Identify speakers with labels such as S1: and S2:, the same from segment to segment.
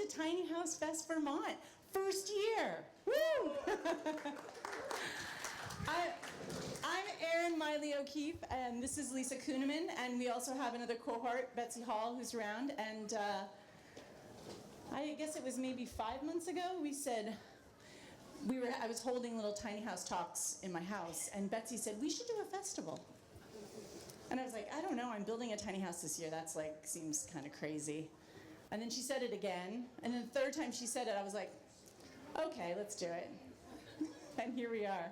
S1: to Tiny House Fest Vermont. First year. Woo! I'm Erin Miley O'Keefe, and this is Lisa Kuhneman, and we also have another cohort, Betsy Hall, who's around. And I guess it was maybe 5 months ago, we said, I was holding little tiny house talks in my house, and Betsy said, we should do a festival. And I was like, I don't know, I'm building a tiny house this year. That's like, seems kind of crazy. And then she said it again, and then the third time she said it, I was like, okay, let's do it. And here we are.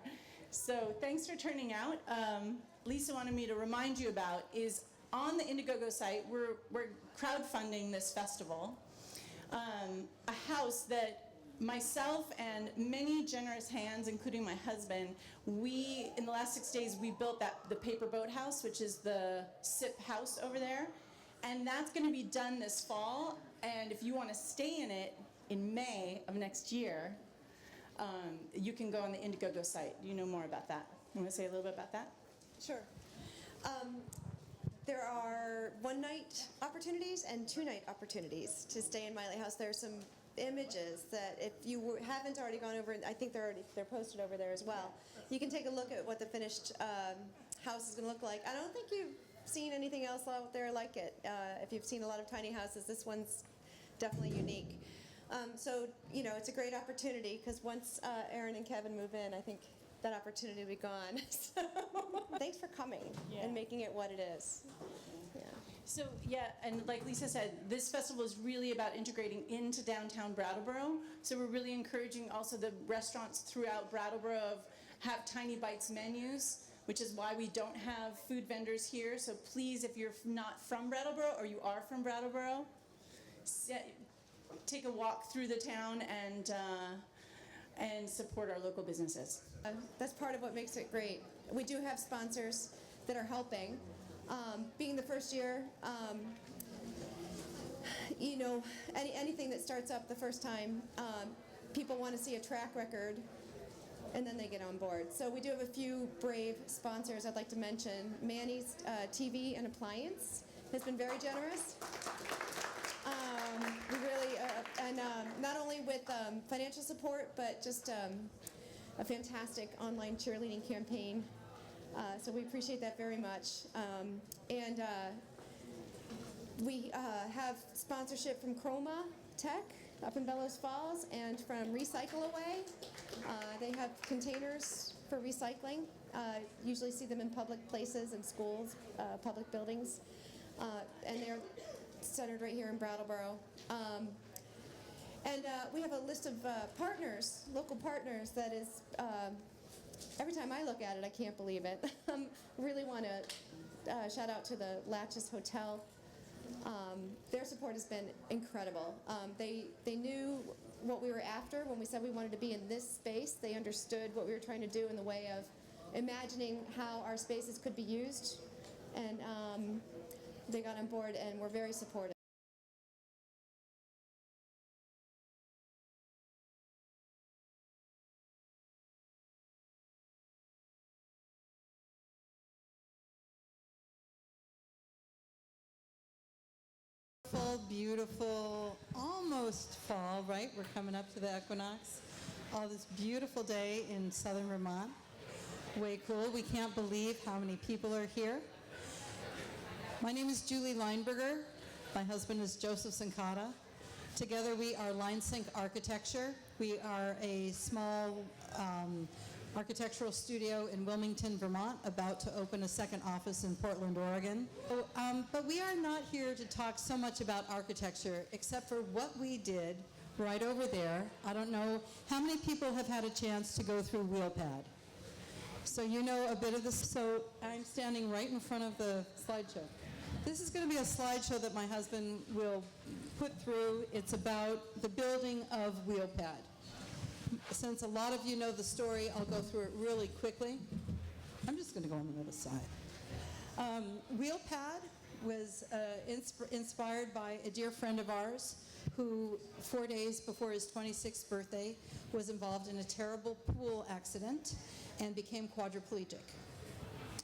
S1: So thanks for turning out. Lisa wanted me to remind you about is on the Indiegogo site, we're crowdfunding this festival. A house that myself and many generous hands, including my husband, in the last 6 days, we built the paper boat house, which is the SIP house over there. And that's going to be done this fall. And if you want to stay in it in May of next year, you can go on the Indiegogo site. You know more about that. You want to say a little bit about that?
S2: Sure. There are one-night opportunities and two-night opportunities to stay in Miley House. There are some images that if you haven't already gone over, and I think they're posted over there as well. You can take a look at what the finished house is going to look like. I don't think you've seen anything else out there like it. If you've seen a lot of tiny houses, this one's definitely unique. So, it's a great opportunity because once Erin and Kevin move in, I think that opportunity will be gone. So, thanks for coming and making it what it is. Yeah.
S1: So, and like Lisa said, this festival is really about integrating into downtown Brattleboro. So we're really encouraging also the restaurants throughout Brattleboro have Tiny Bites menus, which is why we don't have food vendors here. So please, if you're not from Brattleboro or you are from Brattleboro, take a walk through the town and support our local businesses.
S2: That's part of what makes it great. We do have sponsors that are helping. Being the first year, anything that starts up the first time, people want to see a track record, and then they get on board. So we do have a few brave sponsors I'd like to mention. Manny's TV and Appliance has been very generous. We really, not only with financial support, but just a fantastic online cheerleading campaign. So we appreciate that very much. We have sponsorship from Chroma Tech up in Bellows Falls and from Recycle Away. They have containers for recycling. Usually see them in public places and schools, public buildings. And they're centered right here in Brattleboro. We have a list of partners, local partners, that is, every time I look at it, I can't believe it. Really want to shout out to the Latches Hotel. Their support has been incredible. They knew what we were after when we said we wanted to be in this space. They understood what we were trying to do in the way of imagining how our spaces could be used. And they got on board and were very supportive.
S3: Beautiful, almost fall, right? We're coming up to the equinox. All this beautiful day in southern Vermont. Way cool. We can't believe how many people are here. My name is Julie Lineburger. My husband is Joseph Cincotte. Together we are LineSync Architecture. We are a small architectural studio in Wilmington, Vermont, about to open a second office in Portland, Oregon. But we are not here to talk so much about architecture, except for what we did right over there. I don't know how many people have had a chance to go through WheelPad. So you know a bit of this. So I'm standing right in front of the slideshow. This is going to be a slideshow that my husband will put through. It's about the building of WheelPad. Since a lot of you know the story, I'll go through it really quickly. I'm just going to go on the other side. WheelPad was inspired by a dear friend of ours who 4 days before his 26th birthday was involved in a terrible pool accident and became quadriplegic.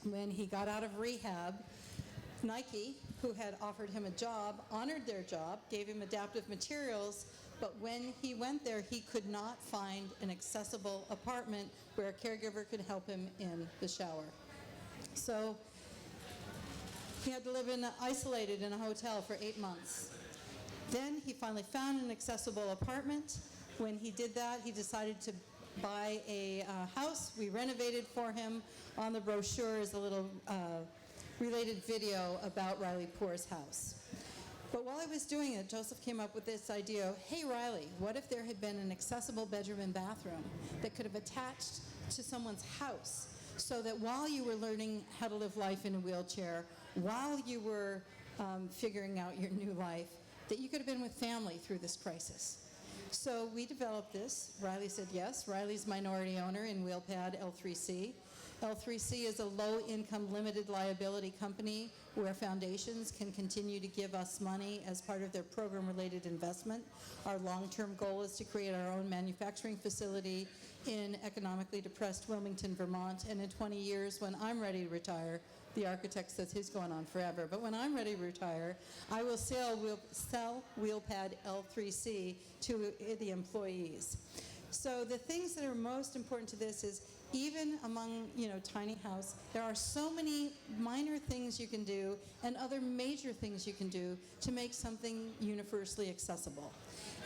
S3: When he got out of rehab, Nike, who had offered him a job, honored their job, gave him adaptive materials, But when he went there, he could not find an accessible apartment where a caregiver could help him in the shower. So he had to live isolated in a hotel for 8 months. Then he finally found an accessible apartment. When he did that, he decided to buy a house. We renovated for him. On the brochure is a little related video about Riley Poor's house. But while I was doing it, Joseph came up with this idea, hey Riley, what if there had been an accessible bedroom and bathroom that could have attached to someone's house so that while you were learning how to live life in a wheelchair, while you were figuring out your new life, that you could have been with family through this crisis. So we developed this. Riley said yes. Riley's minority owner in WheelPad L3C. L3C is a low-income limited liability company where foundations can continue to give us money as part of their program-related investment. Our long-term goal is to create our own manufacturing facility in economically depressed Wilmington, Vermont, and in 20 years, when I'm ready to retire, the architect says he's going on forever, but when I'm ready to retire, I will sell WheelPad L3C to the employees. So the things that are most important to this is even among, tiny house, there are so many minor things you can do and other major things you can do to make something universally accessible.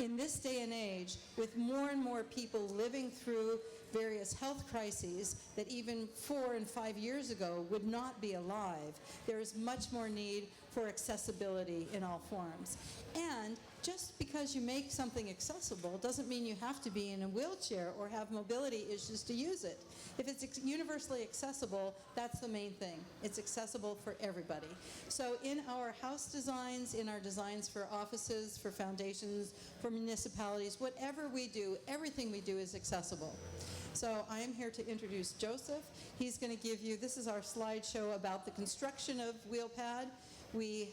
S3: In this day and age, with more and more people living through various health crises that even 4 and 5 years ago would not be alive, there is much more need for accessibility in all forms. And just because you make something accessible doesn't mean you have to be in a wheelchair or have mobility issues to use it. If it's universally accessible, that's the main thing. It's accessible for everybody. So in our house designs, in our designs for offices, for foundations, for municipalities, whatever we do, everything we do is accessible. So I am here to introduce Joseph. He's going to give you, this is our slideshow about the construction of WheelPad. We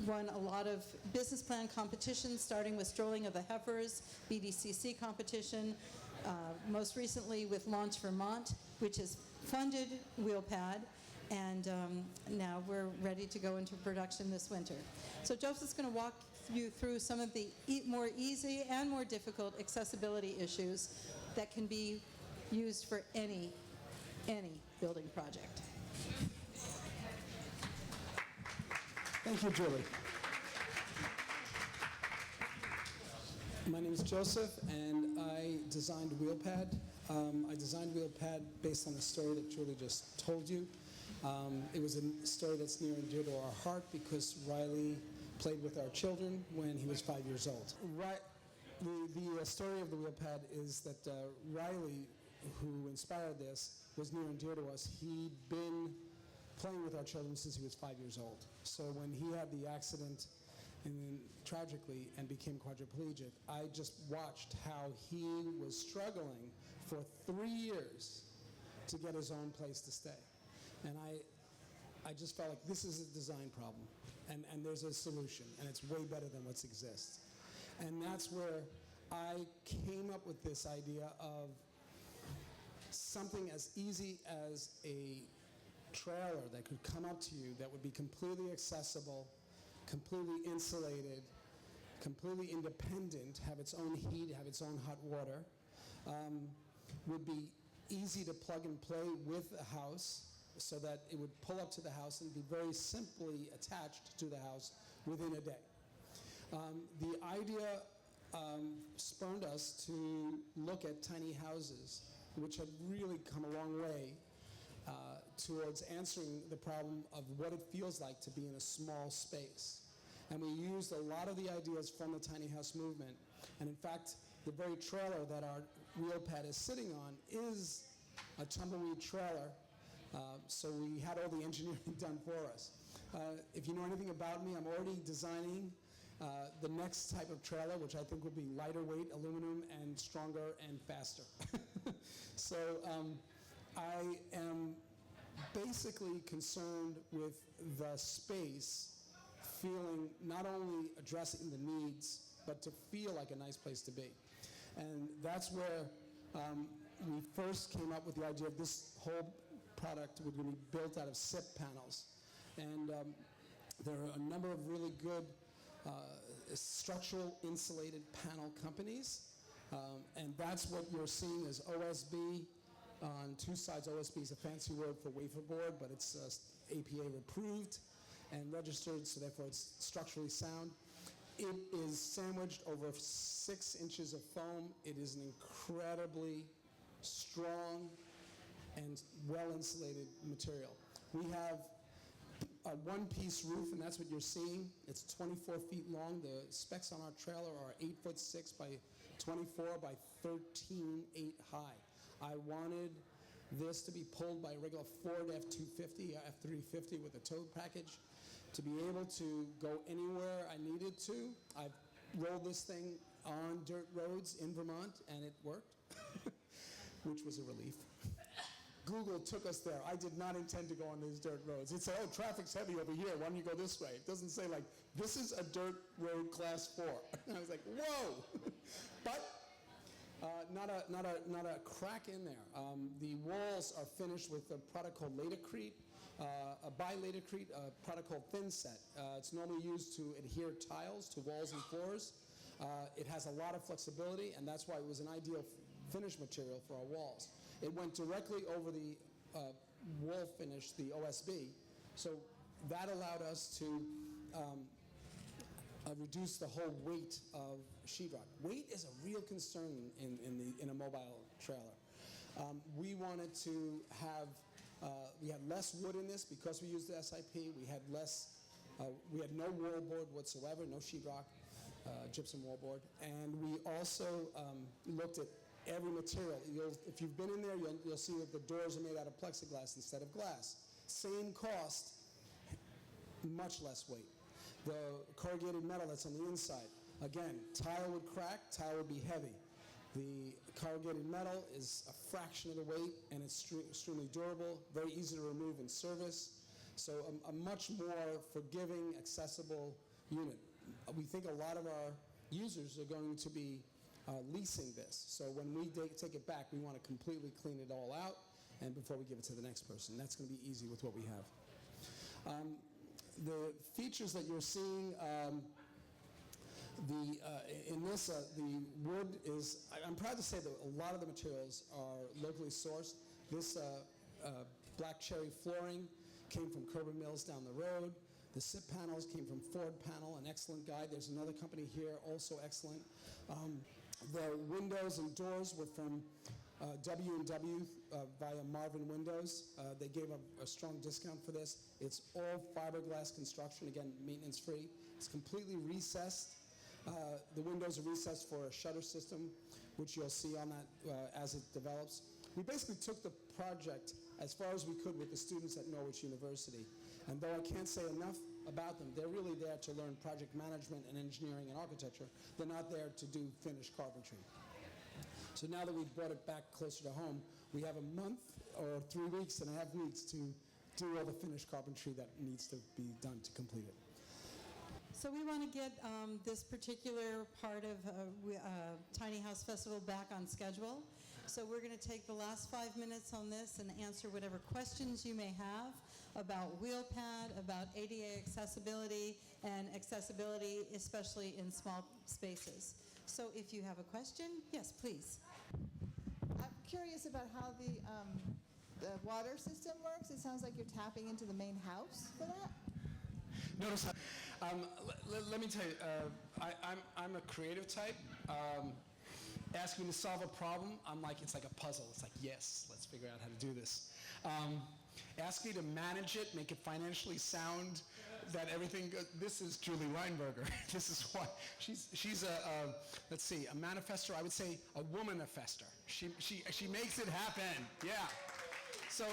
S3: won a lot of business plan competitions, starting with Strolling of the Heifers, BDCC competition, most recently with Launch Vermont, which has funded WheelPad, and now we're ready to go into production this winter. So Joseph's going to walk you through some of the more easy and more difficult accessibility issues that can be used for any building project.
S4: Thank you, Julie. My name is Joseph, and I designed WheelPad. I designed WheelPad based on the story that Julie just told you. It was a story that's near and dear to our heart because Riley played with our children when he was 5 years old. The story of the WheelPad is that Riley, who inspired this, was near and dear to us. He'd been playing with our children since he was 5 years old. So when he had the accident, and then tragically, and became quadriplegic, I just watched how he was struggling for 3 years to get his own place to stay. And I just felt like this is a design problem, and there's a solution, and it's way better than what exists. And that's where I came up with this idea of something as easy as a trailer that could come up to you that would be completely accessible, completely insulated, completely independent, have its own heat, have its own hot water, would be easy to plug and play with a house so that it would pull up to the house and be very simply attached to the house within a day. The idea spurred us to look at tiny houses, which had really come a long way towards answering the problem of what it feels like to be in a small space. And we used a lot of the ideas from the tiny house movement. And in fact, the very trailer that our WheelPad is sitting on is a tumbleweed trailer. So we had all the engineering done for us. If you know anything about me, I'm already designing the next type of trailer, which I think will be lighter weight, aluminum, and stronger and faster. So I am basically concerned with the space feeling, not only addressing the needs, but to feel like a nice place to be. And that's where we first came up with the idea of this whole product would be built out of SIP panels. And there are a number of really good structural insulated panel companies. And that's what you're seeing as OSB. On two sides, OSB is a fancy word for wafer board, but it's APA approved and registered, so therefore it's structurally sound. It is sandwiched over 6 inches of foam. It is an incredibly strong and well-insulated material. We have a one-piece roof, and that's what you're seeing. It's 24 feet long. The specs on our trailer are 8'6" by 24 by 13.8 high. I wanted this to be pulled by a regular Ford F-250, F-350 with a tow package. To be able to go anywhere I needed to, I've rolled this thing on dirt roads in Vermont, and it worked, which was a relief. Google took us there. I did not intend to go on these dirt roads. It said, oh, traffic's heavy over here. Why don't you go this way? It doesn't say, like, this is a dirt road class 4. And I was like, whoa! But not a crack in there. The walls are finished with a product called Laticrete, a bi-Laticrete, a product called Thinset. It's normally used to adhere tiles to walls and floors. It has a lot of flexibility, and that's why it was an ideal finish material for our walls. It went directly over the wall finish, the OSB, so that allowed us to reduce the whole weight of sheetrock. Weight is a real concern in a mobile trailer. We wanted to have, we had less wood in this because we used the SIP. We had no wallboard whatsoever, no sheetrock, gypsum wallboard. And we also looked at every material. If you've been in there, you'll see that the doors are made out of plexiglass instead of glass. Same cost, much less weight. The corrugated metal that's on the inside, again, tile would crack, tile would be heavy. The corrugated metal is a fraction of the weight, and it's extremely durable, very easy to remove in service. So a much more forgiving, accessible unit. We think a lot of our users are going to be leasing this. So when we take it back, we want to completely clean it all out and before we give it to the next person. That's going to be easy with what we have. The features that you're seeing, in this, the wood is, I'm proud to say that a lot of the materials are locally sourced. This black cherry flooring came from Kerber Mills down the road. The SIP panels came from Ford Panel, an excellent guy. There's another company here, also excellent. The windows and doors were from W&W via Marvin Windows. They gave a strong discount for this. It's all fiberglass construction, again, maintenance-free. It's completely recessed. The windows are recessed for a shutter system, which you'll see on that as it develops. We basically took the project as far as we could with the students at Norwich University. And though I can't say enough about them, they're really there to learn project management and engineering and architecture. They're not there to do finished carpentry. So now that we've brought it back closer to home, we have a month or 3 weeks and a half weeks to do all the finished carpentry that needs to be done to complete it.
S3: So we want to get this particular part of Tiny House Festival back on schedule. So we're going to take the last 5 minutes on this and answer whatever questions you may have about wheelpad, about ADA accessibility, and accessibility, especially in small spaces. So if you have a question, yes, please.
S5: I'm curious about how the water system works. It sounds like you're tapping into the main house for that.
S4: Notice how, let me tell you, I'm a creative type. Ask me to solve a problem, it's like a puzzle. It's like, yes, let's figure out how to do this. Ask me to manage it, make it financially sound, that everything goes. This is Julie Lineburger. This is what, she's let's see, a manifestor, I would say a woman-ifester. She makes it happen, yeah. So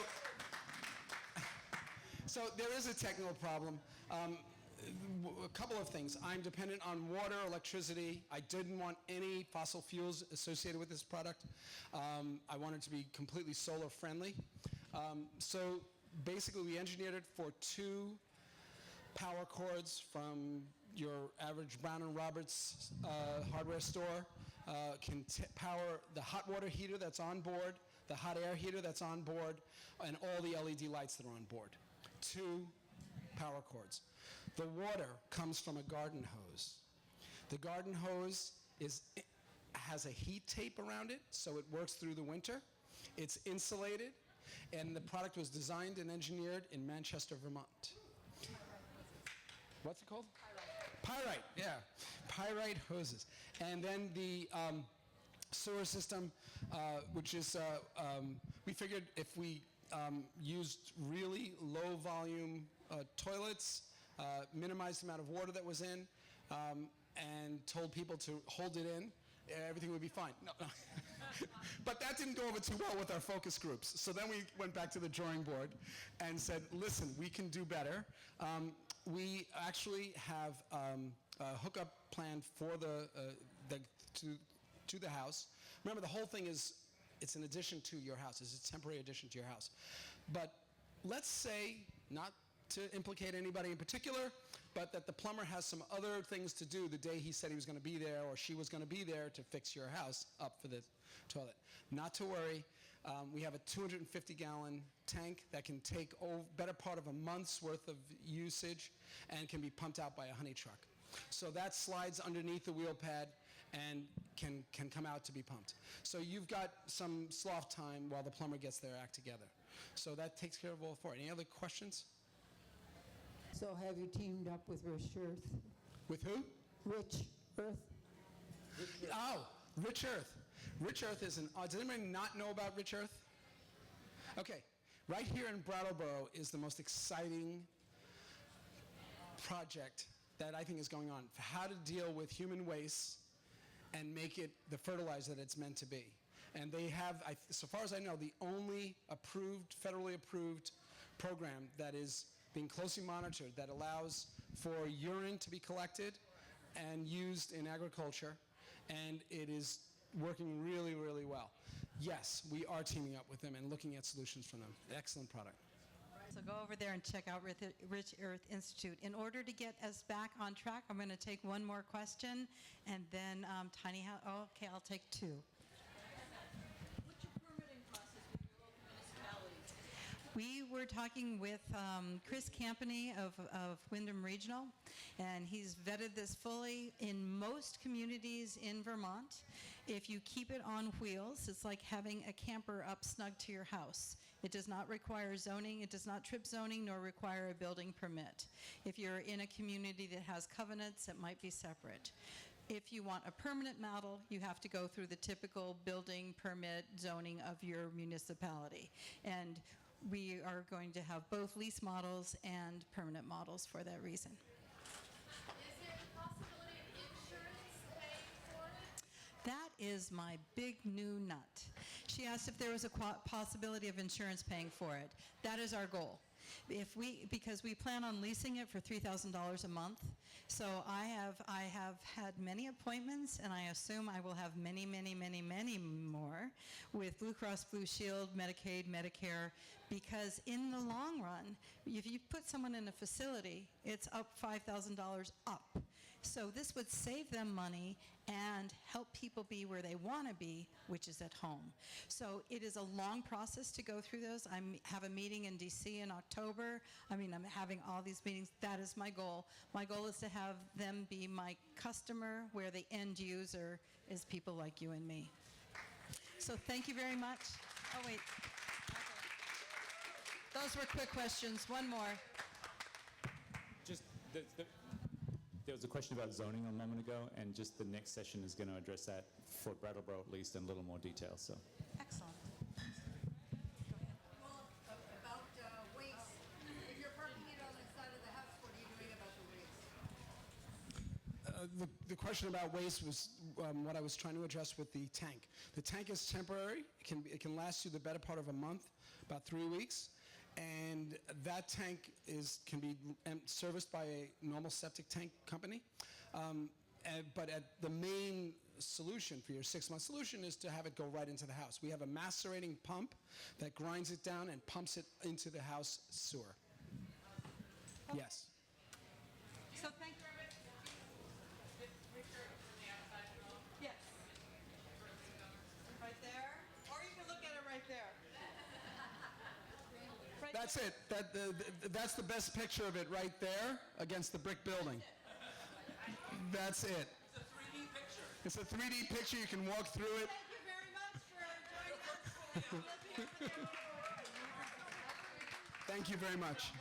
S4: there is a technical problem. A couple of things. I'm dependent on water, electricity. I didn't want any fossil fuels associated with this product. I wanted it to be completely solar friendly. So basically we engineered it for 2 power cords from your average Brown & Roberts hardware store. Can power the hot water heater that's on board, the hot air heater that's on board, and all the LED lights that are on board. 2 power cords. The water comes from a garden hose. The garden hose has a heat tape around it, so it works through the winter. It's insulated, and the product was designed and engineered in Manchester, Vermont. What's it called? Pyrite, yeah. Pyrite hoses. And then the sewer system, which is, we figured if we used really low volume toilets, minimized the amount of water that was in, and told people to hold it in, everything would be fine. No. But that didn't go over too well with our focus groups. So then we went back to the drawing board and said, listen, we can do better. We actually have a hookup plan for to the house. Remember, the whole thing is, it's an addition to your house. It's a temporary addition to your house. But let's say, not to implicate anybody in particular, but that the plumber has some other things to do the day he said he was going to be there or she was going to be there to fix your house up for the toilet. Not to worry. We have a 250-gallon tank that can take better part of a month's worth of usage and can be pumped out by a honey truck. So that slides underneath the wheel pad and can come out to be pumped. So you've got some slough time while the plumber gets their act together. So that takes care of all four. Any other questions?
S6: So have you teamed up with Rich Earth?
S4: With who?
S6: Rich Earth?
S4: Oh, Rich Earth. Rich Earth is does anybody not know about Rich Earth? Okay, right here in Brattleboro is the most exciting project that I think is going on for how to deal with human waste and make it the fertilizer that it's meant to be. And they have, so far as I know, the only federally approved program that is being closely monitored that allows for urine to be collected and used in agriculture, and it is working really, really well. Yes, we are teaming up with them and looking at solutions for them. Excellent product.
S3: So go over there and check out Rich Earth Institute. In order to get us back on track, I'm going to take one more question, and then Tiny House. Oh, okay, I'll take two.
S7: What's your permitting process with your local municipalities?
S3: We were talking with Chris Campany of Wyndham Regional, and he's vetted this fully. In most communities in Vermont, if you keep it on wheels, it's like having a camper up snug to your house. It does not require zoning, it does not trip zoning, nor require a building permit. If you're in a community that has covenants, it might be separate. If you want a permanent model, you have to go through the typical building permit zoning of your municipality. And we are going to have both lease models and permanent models for that reason.
S7: Is there the possibility of insurance paying for it?
S3: That is my big new nut. She asked if there was a possibility of insurance paying for it. That is our goal. Because we plan on leasing it for $3,000 a month. So I have had many appointments, and I assume I will have many, many, many, many more with Blue Cross Blue Shield, Medicaid, Medicare, because in the long run, if you put someone in a facility, it's up $5,000 up. So this would save them money and help people be where they want to be, which is at home. So it is a long process to go through those. I have a meeting in DC in October. I'm having all these meetings. That is my goal. My goal is to have them be my customer, where the end user is people like you and me. So thank you very much. Oh, wait. Okay. Those were quick questions. One more.
S8: Just there was a question about zoning a moment ago, and just the next session is going to address that for Brattleboro at least in a little more detail. So.
S3: Excellent.
S7: Well, about waste. If you're parking it on the side of the house, what are you doing about the waste?
S4: The question about waste was what I was trying to address with the tank. The tank is temporary. It can last you the better part of a month, about 3 weeks. And that tank can be serviced by a normal septic tank company. But the main solution for your 6-month solution is to have it go right into the house. We have a macerating pump that grinds it down and pumps it into the house sewer. Okay. Yes.
S3: So thank you. Yes. Right there, or you can look at it right there. Right
S4: That's it. That's the best picture of it right there against the brick building. That's it. It's a 3D picture. You can walk through it.
S7: Thank you very much for joining us.
S4: Thank you very much.